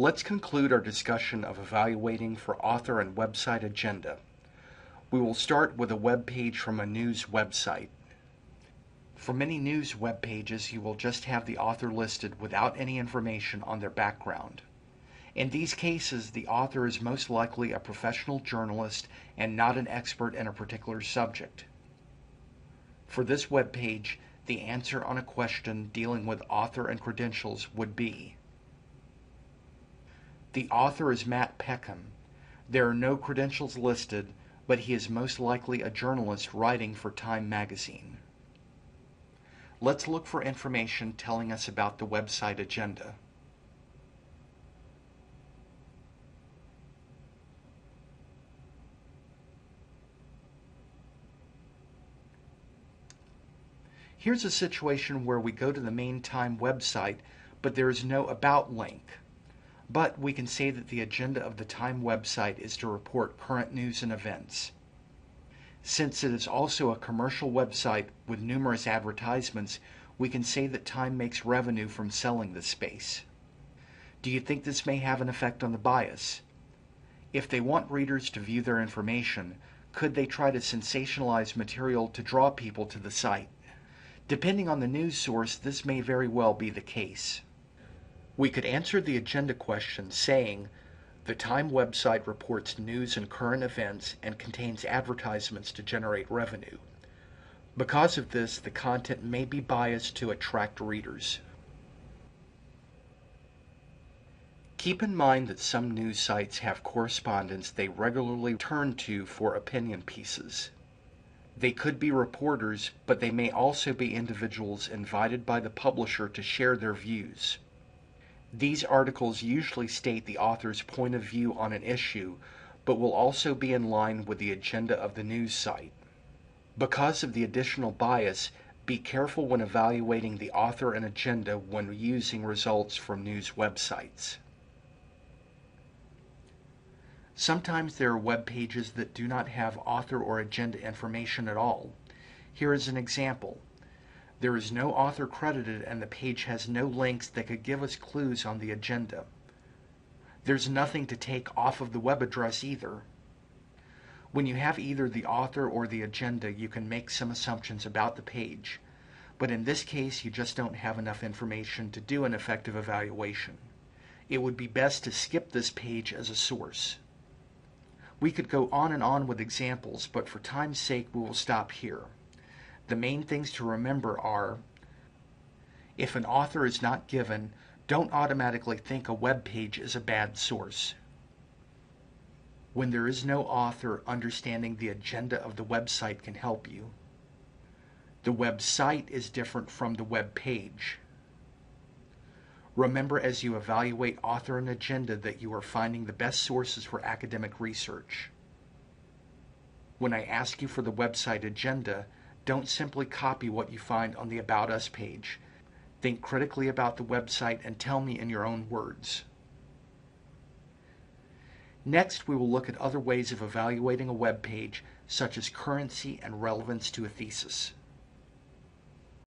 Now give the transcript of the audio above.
Let's conclude our discussion of evaluating for author and website agenda. We will start with a web page from a news website. For many news web pages, you will just have the author listed without any information on their background. In these cases, the author is most likely a professional journalist and not an expert in a particular subject. For this web page, the answer on a question dealing with author and credentials would be: the author is Matt Peckham. There are no credentials listed, but he is most likely a journalist writing for Time magazine. Let's look for information telling us about the website agenda. Here's a situation where we go to the main Time website, but there is no About link. But we can say that the agenda of the Time website is to report current news and events. Since it is also a commercial website with numerous advertisements, we can say that Time makes revenue from selling this space. Do you think this may have an effect on the bias? If they want readers to view their information, could they try to sensationalize material to draw people to the site? Depending on the news source, this may very well be the case. We could answer the agenda question saying, the Time website reports news and current events and contains advertisements to generate revenue. Because of this, the content may be biased to attract readers. Keep in mind that some news sites have correspondents they regularly turn to for opinion pieces. They could be reporters, but they may also be individuals invited by the publisher to share their views. These articles usually state the author's point of view on an issue, but will also be in line with the agenda of the news site. Because of the additional bias, be careful when evaluating the author and agenda when using results from news websites. Sometimes there are web pages that do not have author or agenda information at all. Here is an example. There is no author credited and the page has no links that could give us clues on the agenda. There's nothing to take off of the web address either. When you have either the author or the agenda, you can make some assumptions about the page, but in this case you just don't have enough information to do an effective evaluation. It would be best to skip this page as a source. We could go on and on with examples, but for time's sake we will stop here. The main things to remember are: if an author is not given, don't automatically think a web page is a bad source. When there is no author, understanding the agenda of the website can help you. The website is different from the web page. Remember as you evaluate author and agenda that you are finding the best sources for academic research. When I ask you for the website agenda, don't simply copy what you find on the About Us page. Think critically about the website and tell me in your own words. Next, we will look at other ways of evaluating a web page, such as currency and relevance to a thesis.